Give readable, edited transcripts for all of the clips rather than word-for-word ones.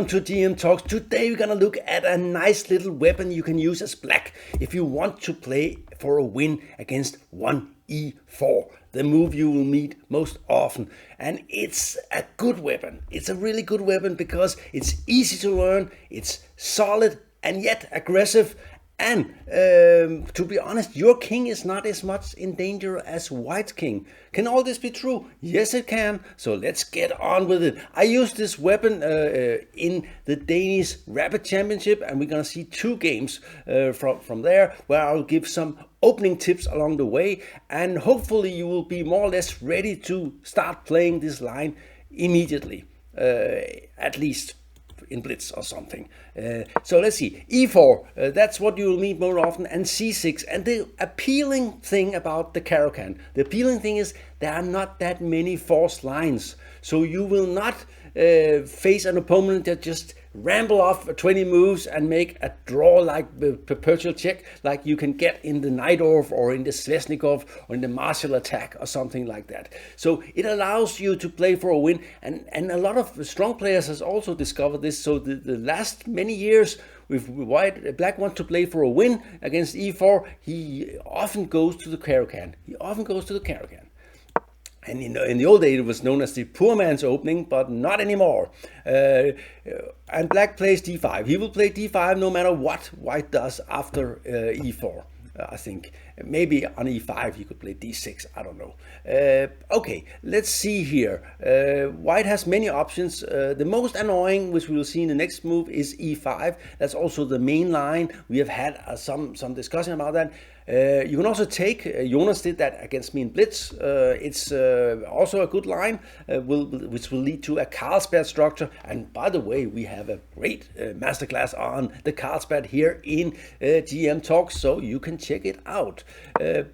Welcome to GM Talks. Today we're gonna look at a nice little weapon you can use as black if you want to play for a win against 1e4, the move you will meet most often. And it's a good weapon. It's a really good weapon because it's easy to learn, it's solid and yet aggressive. And to be honest, your king is not as much in danger as white's king. Can all this be true? Yes, it can. So let's get on with it. I used this weapon in the Danish Rapid Championship, and we're going to see two games from there where I'll give some opening tips along the way. And hopefully you will be more or less ready to start playing this line immediately, at least in blitz or something. So let's see, e4, that's what you will need more often, and c6. And the appealing thing about the Caro-Kann, the appealing thing is there are not that many forced lines, so you will not face an opponent that just ramble off 20 moves and make a draw like perpetual check, like you can get in the Najdorf or in the Svesnikov or in the martial attack or something like that. So it allows you to play for a win, and a lot of strong players has also discovered this. So the last many years, if black wants to play for a win against e4, he often goes to the Caro-Kann. And in the old days, it was known as the poor man's opening, but not anymore. And black plays d5. He will play d5 no matter what white does after e4. I think maybe on e5 he could play d6. I don't know. Okay, let's see here. White has many options. The most annoying, which we will see in the next move, is e5. That's also the main line. We have had some discussion about that. You can also take, Jonas did that against me in blitz. It's also a good line, which will lead to a Carlsbad structure. And by the way, we have a great masterclass on the Carlsbad here in GM Talks, so you can check it out.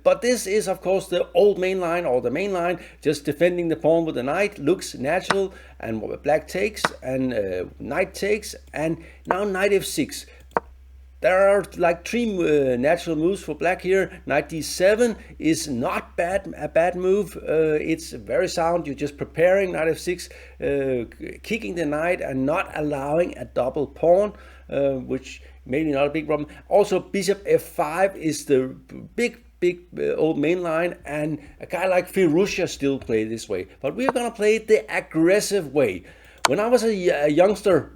But this is, of course, the old main line, or the main line, just defending the pawn with the knight. Looks natural, and black takes, and knight takes, and now knight f6. There are like three natural moves for black here. Knight d7 is not a bad move. It's very sound. You're just preparing knight f6, kicking the knight and not allowing a double pawn, which maybe not a big problem. Also, bishop f5 is the big old main line, and a guy like Firusha still play this way. But we're gonna play it the aggressive way. When I was a youngster,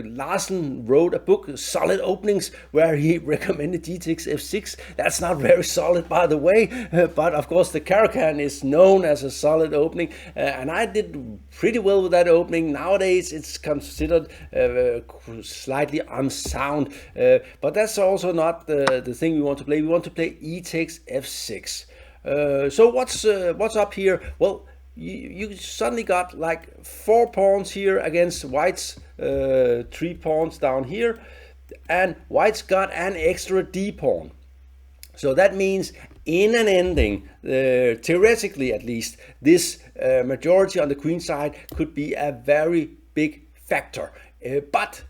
Larsen wrote a book, Solid Openings, where he recommended g6 f6. That's not very solid, by the way, but of course the Caro-Kann is known as a solid opening, and I did pretty well with that opening. Nowadays it's considered slightly unsound, but that's also not the thing we want to play. We want to play e takes f6. So what's up here? Well, you suddenly got like 4 pawns here against white's 3 pawns down here, and white's got an extra d pawn. So that means in an ending, theoretically at least, this majority on the queen side could be a very big factor. But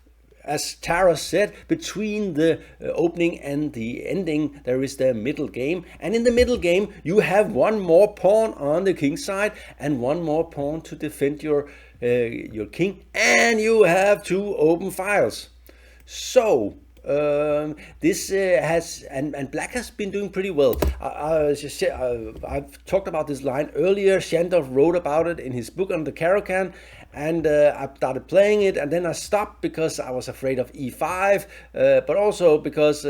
as Tara said, between the opening and the ending, there is the middle game. And in the middle game, you have 1 more pawn on the king side and 1 more pawn to defend your king. And you have 2 open files. So this has, and black has been doing pretty well. I've talked about this line earlier. Shandov wrote about it in his book on the Caro-Kann, and I started playing it, and then I stopped because I was afraid of e5, but also because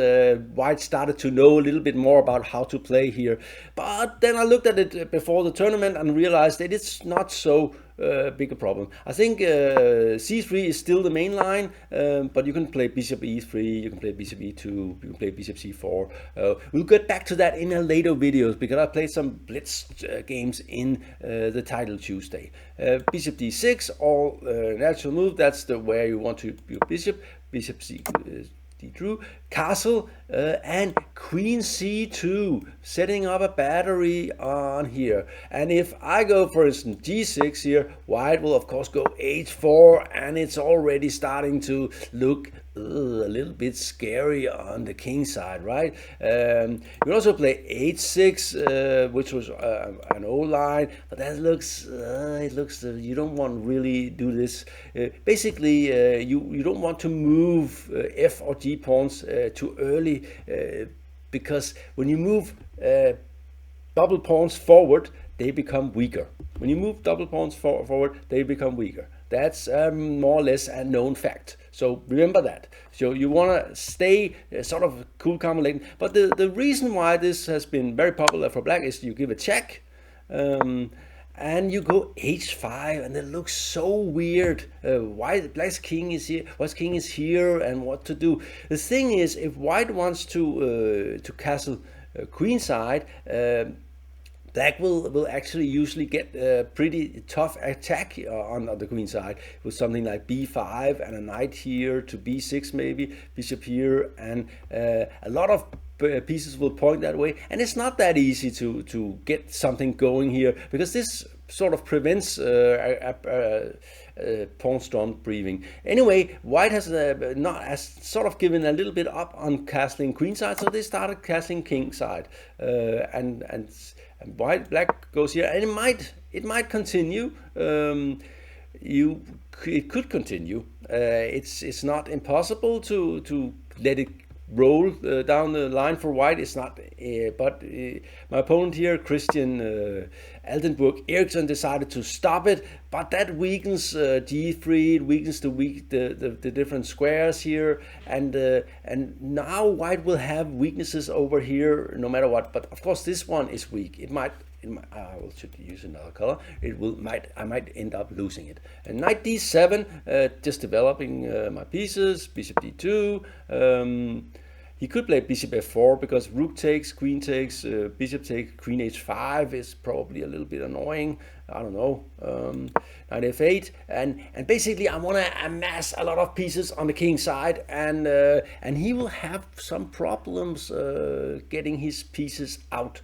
white started to know a little bit more about how to play here. But then I looked at it before the tournament and realized that it's not so big a problem. I think c3 is still the main line, but you can play bishop e3, you can play bishop e2, you can play bishop c4. We'll get back to that in a later videos, because I played some blitz games in the title Tuesday. Bishop d6, all natural move. That's the where you want to your bishop c d2, castle, and queen c2, setting up a battery on here. And if I go, for instance, g6 here, white will of course go h4, and it's already starting to look a little bit scary on the king side, right? You can also play h6, which was an old line, but that looks you don't want to really do this. Basically, you don't want to move f or g pawns too early, because when you move double pawns forward, they become weaker. When you move double pawns forward, they become weaker. That's more or less a known fact. So remember that. So you want to stay sort of cool, calm, and collected. But the reason why this has been very popular for black is you give a check, and you go h5, and it looks so weird. Why black's king is here? White's king is here, and what to do? The thing is, if white wants to castle queenside, black will actually usually get a pretty tough attack on the queen side with something like b5 and a knight here to b6, maybe bishop here, and a lot of pieces will point that way, and it's not that easy to get something going here, because this sort of prevents pawn storm breathing. Anyway, white has sort of given a little bit up on castling queenside, so they started castling kingside, and black goes here, and it might continue. It could continue. It's not impossible to let it roll down the line for white. It's not, but my opponent here, Christian Altenburg Eriksson, decided to stop it, but that weakens g3, it weakens the different squares here, and now white will have weaknesses over here no matter what. But of course this one is weak. I should use another color. I might end up losing it. And knight d7, just developing my pieces. Bishop d2. He could play bishop f4 because rook takes, queen takes, bishop takes, queen h5 is probably a little bit annoying. I don't know. Knight f8, and basically I want to amass a lot of pieces on the king side, and he will have some problems getting his pieces out.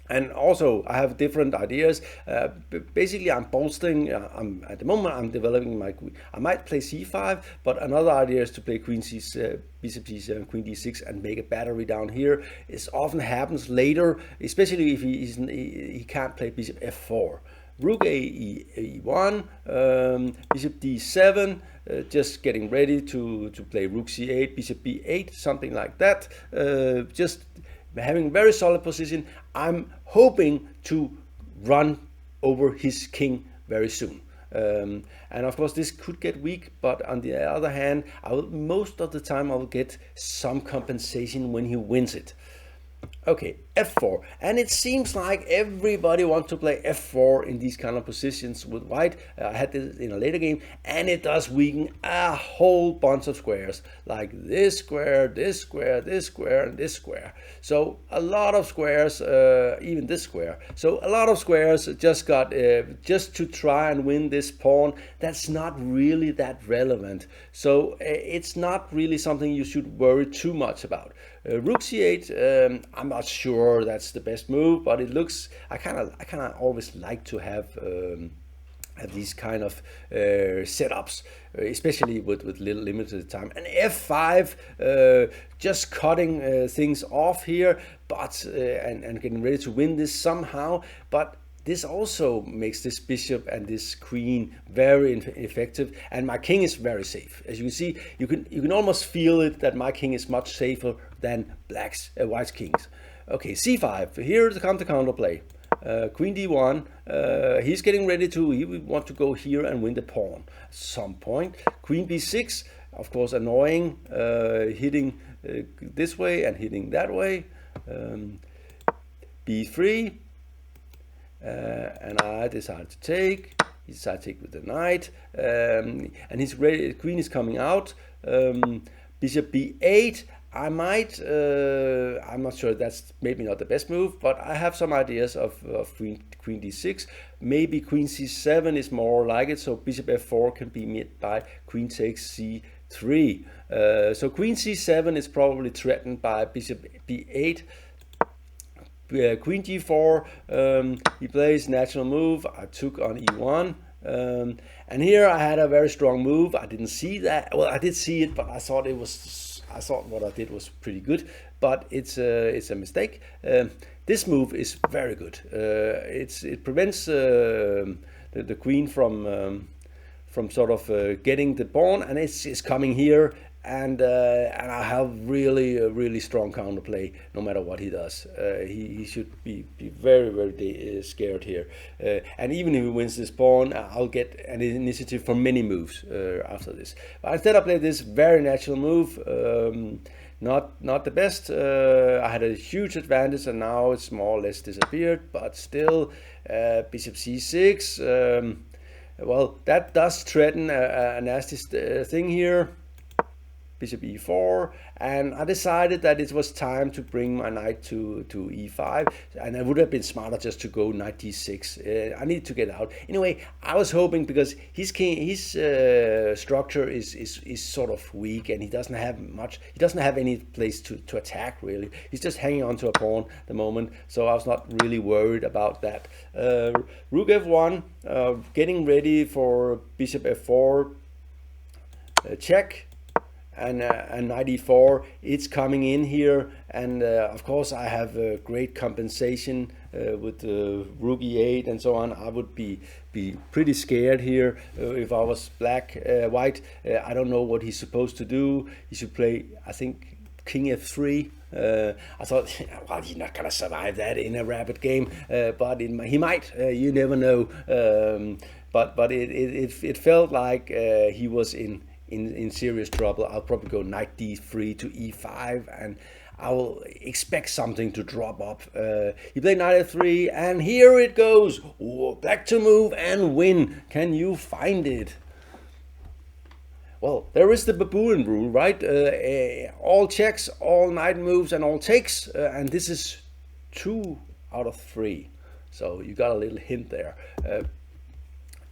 And also, I have different ideas. Basically, I'm bolstering. At the moment, I'm developing my queen. I might play c5, but another idea is to play queen c7, bishop c7, queen d6, and make a battery down here. It often happens later, especially if he can't play bishop f4. Rook e1, bishop d7. Just getting ready to play rook c8, bishop b8, something like that. Just having very solid position. I'm hoping to run over his king very soon. And of course this could get weak, but on the other hand, most of the time I will get some compensation when he wins it. Okay, f4, and it seems like everybody wants to play f4 in these kind of positions with white. I had this in a later game, and it does weaken a whole bunch of squares, like this square, this square, this square, and this square. So a lot of squares, even this square. So a lot of squares just got just to try and win this pawn. That's not really that relevant. So it's not really something you should worry too much about. Rook c8, I'm not sure that's the best move, but it looks. I kind of always like to have these kind of setups, especially with little limited time. And f5, just cutting things off here, but and getting ready to win this somehow. But this also makes this bishop and this queen very effective, and my king is very safe. As you can see, you can almost feel it that my king is much safer than white's kings. Okay, c5. Here comes the counterplay. Queen d1. He's getting ready to. He would want to go here and win the pawn at some point. Queen b6. Of course, annoying. Hitting this way and hitting that way. b3. And I decided to take. He decided to take with the knight, and he's ready. The queen is coming out. Bishop b8. I might. I'm not sure. That's maybe not the best move, but I have some ideas of queen d6. Maybe queen c7 is more like it. So bishop f4 can be met by queen takes c3. So queen c7 is probably threatened by bishop b8. Queen g4, he plays natural move. I took on e1, And here I had a very strong move. I didn't see that. Well, I did see it, but I thought what I did was pretty good. But it's a mistake. This move is very good. It prevents the queen from sort of getting the pawn, and it's coming here. And I have really strong counterplay no matter what he does. He should be very scared here. And even if he wins this pawn, I'll get an initiative for many moves after this. But instead I played this very natural move. Not the best. I had a huge advantage, and now it's more or less disappeared. But still, bishop c6. Well, that does threaten a nasty thing here. Bishop e4, and I decided that it was time to bring my knight to e5, and it would have been smarter just to go knight d6. I need to get out. Anyway, I was hoping, because his structure is sort of weak, and he doesn't have much. He doesn't have any place to attack really. He's just hanging on to a pawn at the moment, so I was not really worried about that. Rook f1, getting ready for bishop f4, check. And knight e4, it's coming in here, and of course I have great compensation with rook e8 and so on. I would be pretty scared here if I was white. I don't know what he's supposed to do. He should play, I think, king f3. I thought, well, he's not gonna survive that in a rapid game, but he might. You never know. But it felt like he was in serious trouble. I'll probably go knight d3 to e5, and I will expect something to drop up. He played knight f3, and here it goes. Ooh, black to move and win. Can you find it? Well, there is the baboon rule, right? All checks, all knight moves, and all takes, and this is 2 out of 3. So you got a little hint there.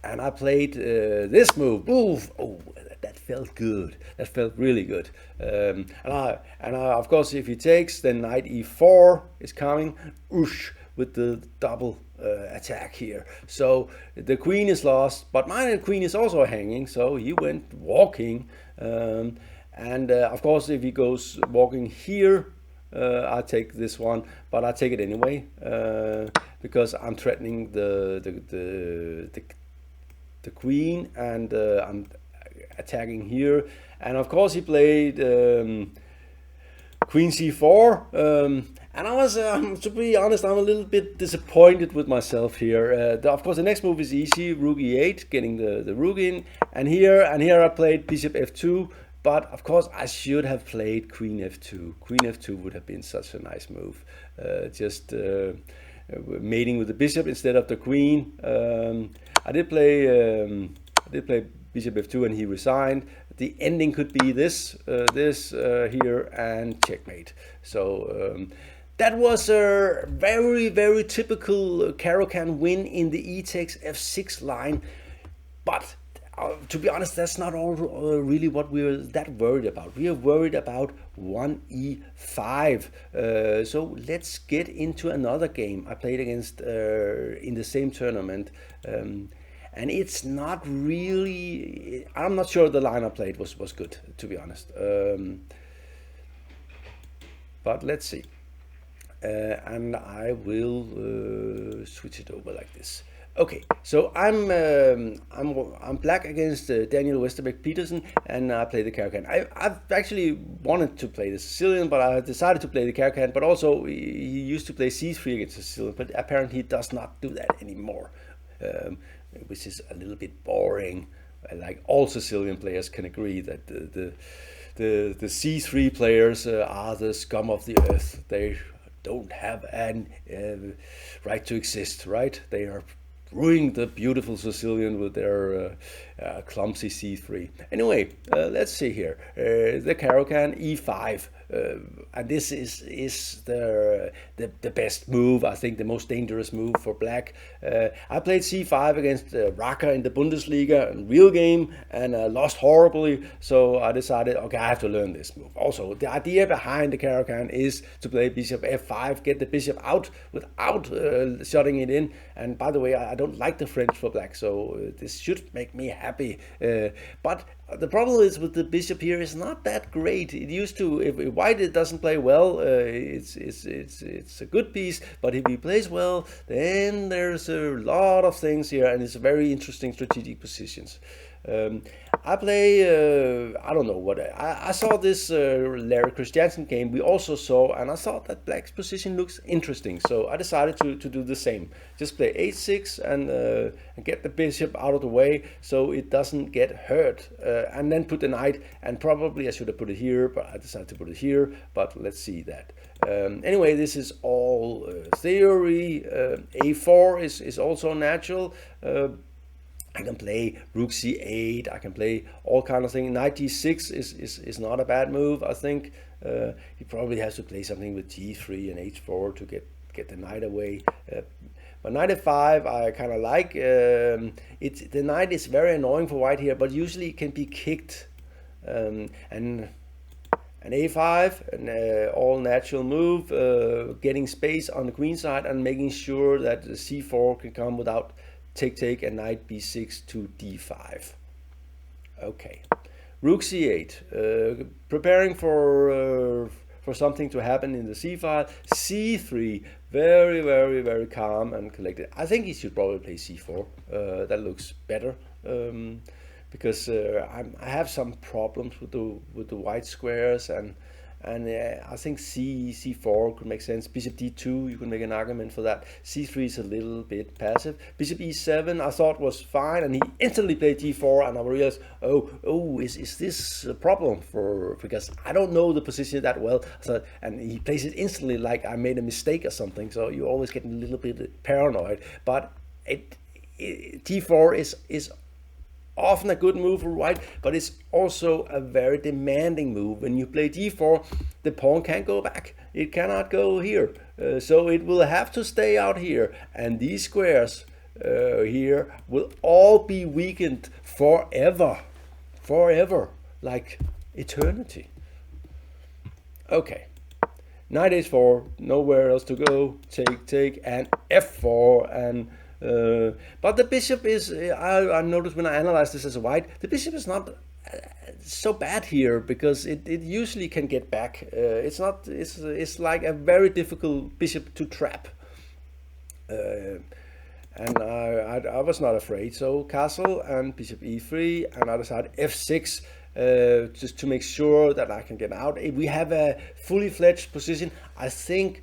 And I played this move. Oof. Oh, that felt good. That felt really good. And I, of course, if he takes, then knight e4 is coming. Oosh, with the double attack here. So the queen is lost, but my queen is also hanging. So he went walking. And of course, if he goes walking here, I take this one, but I take it anyway because I'm threatening the queen, and I'm attacking here. And of course he played queen c4, and I was, to be honest, I'm a little bit disappointed with myself here. Of course the next move is easy, rook e8, getting the rook in, and here I played bishop f2, but of course I should have played queen f2. Queen f2 would have been such a nice move, just mating with the bishop instead of the queen. I did play bishop f2, and he resigned. The ending could be this here, and checkmate. So that was a very typical Caro-Kann win in the e takes f6 line. But to be honest, that's not all really what we were that worried about. We are worried about 1e5. So let's get into another game I played against in the same tournament. And it's not really, I'm not sure the line I played was good, to be honest. But let's see. And I will switch it over like this. Okay, so I'm black against Daniel Westerbeck-Peterson, and I play the Caro-Kann. I've actually wanted to play the Sicilian, but I decided to play the Caro-Kann. But also he used to play c3 against the Sicilian, but apparently he does not do that anymore, which is a little bit boring. Like all Sicilian players can agree that the c3 players are the scum of the earth. They don't have an right to exist, right? They are ruining the beautiful Sicilian with their clumsy c3. Anyway, let's see here. The Caro-Kann e5. and this is the best move, I think, the most dangerous move for black. I played c5 against Raka in the Bundesliga in real game, and lost horribly, so I decided, okay, I have to learn this move. Also, the idea behind the Caro-Kann is to play bishop f5, get the bishop out without shutting it in. And by the way, I don't like the French for black, so this should make me happy. But the problem is with the bishop here is not that great. It used to, if white it doesn't play well, it's a good piece. But if he plays well, then there's a lot of things here, and it's very interesting strategic positions. I play, I don't know what, I saw this Larry Christiansen game we also saw, and I thought that black's position looks interesting, so I decided to do the same. Just play h6 and get the bishop out of the way so it doesn't get hurt, and then put the knight, and probably I should have put it here, but I decided to put it here, but let's see that. Anyway, this is all theory. a4 is also natural. I can play rook c8, I can play all kind of things. Knight d6 is not a bad move, I think. He probably has to play something with g3 and h4 to get the knight away. But knight f5 I kind of like. The knight is very annoying for white here, but usually it can be kicked. And a5, an all natural move, getting space on the queen side and making sure that the c4 can come without take and knight b6 to d5. Okay, rook c8, preparing for something to happen in the c file. c3, very calm and collected. I think he should probably play c4. That looks better, because I have some problems with the white squares, and I think c4 could make sense. Bishop d2, you can make an argument for that. c3 is a little bit passive. Bishop e7 I thought was fine, and he instantly played d4, and I realized, is this a problem because I don't know the position that well. So, and he plays it instantly like I made a mistake or something. So you always get a little bit paranoid. But d4 is often a good move for white, but it's also a very demanding move. When you play d4, the pawn can't go back. It cannot go here. So it will have to stay out here. And these squares here will all be weakened forever. Forever. Like eternity. Okay. Knight h4, nowhere else to go. Take, and f4, and but the bishop is, I noticed when I analyzed this as a white, the bishop is not so bad here, because it usually can get back. It's like a very difficult bishop to trap. And I was not afraid, so castle and bishop e3, and I decided f6, just to make sure that I can get out. If we have a fully fledged position, I think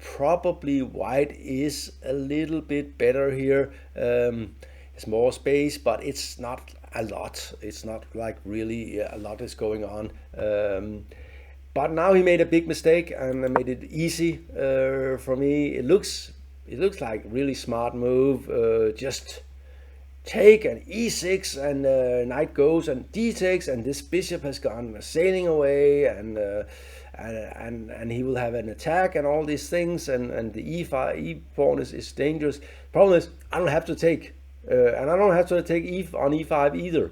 probably white is a little bit better here. It's more space, but it's not a lot. It's not like really a lot is going on. But now he made a big mistake and made it easy for me. It looks like really smart move. Just take and e6, and knight goes and d takes, and this bishop has gone sailing away, and he will have an attack and all these things, and the e pawn is dangerous. Problem is, I don't have to take, and I don't have to take on e5 either.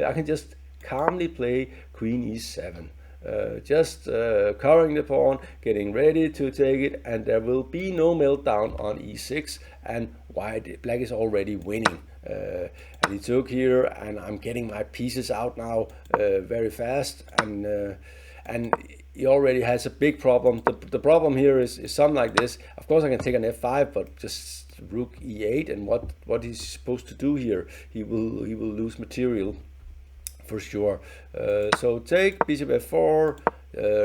I can just calmly play queen e7, just covering the pawn, getting ready to take it, and there will be no meltdown on e6, and black is already winning. And he took here, and I'm getting my pieces out now very fast, and he already has a big problem. The problem here is something like this. Of course I can take an f5, but just rook e8, and what he's supposed to do here, he will lose material for sure. So take bishop f4,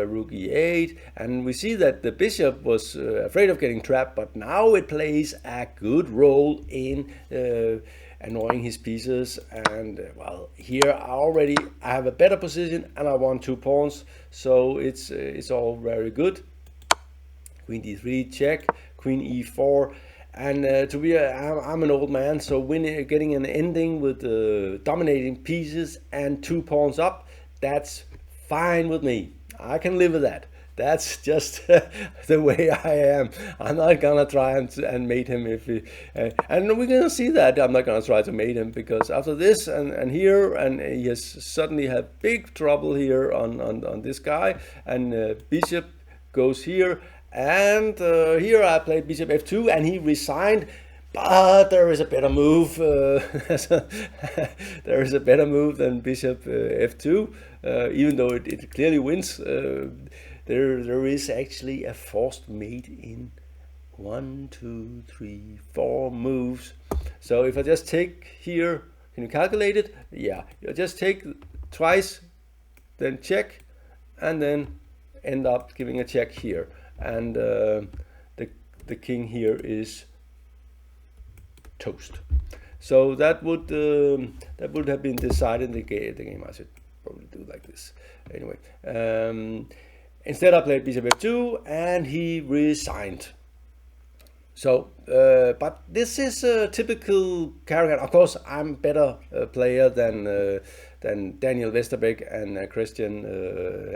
rook e8, and we see that the bishop was afraid of getting trapped, but now it plays a good role in annoying his pieces. And well, here I have a better position, and I won 2 pawns, so it's all very good. Queen d3 check, queen e4, and I'm an old man, so getting an ending with dominating pieces and 2 pawns up, that's fine with me. I can live with that. that's just the way I am. I'm not gonna try and mate him if he, and we're gonna see that I'm not gonna try to mate him, because after this and here, and he has suddenly had big trouble here on this guy, and bishop goes here, and here I played bishop f2 and he resigned. But there is a better move. There is a better move than bishop f2, even though it clearly wins. There is actually a forced mate in 1, 2, 3, 4 moves. So if I just take here, can you calculate it? Yeah, you just take twice, then check, and then end up giving a check here, and the king here is toast. So that would have been decided in the game. I should probably do like this. Anyway, instead I played bishop f2 and he resigned. So, but this is a typical Caro-Kann. Of course, I'm better player than Daniel Westerbeck and Christian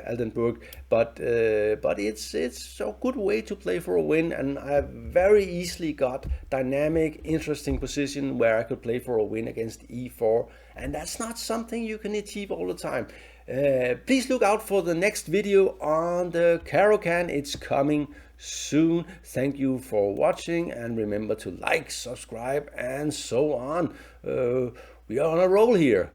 Aldenburg, but it's a good way to play for a win, and I very easily got dynamic, interesting position where I could play for a win against e4, and that's not something you can achieve all the time. Please look out for the next video on the Caro-Kann. It's coming soon. Thank you for watching, and remember to like, subscribe, and so on. We are on a roll here.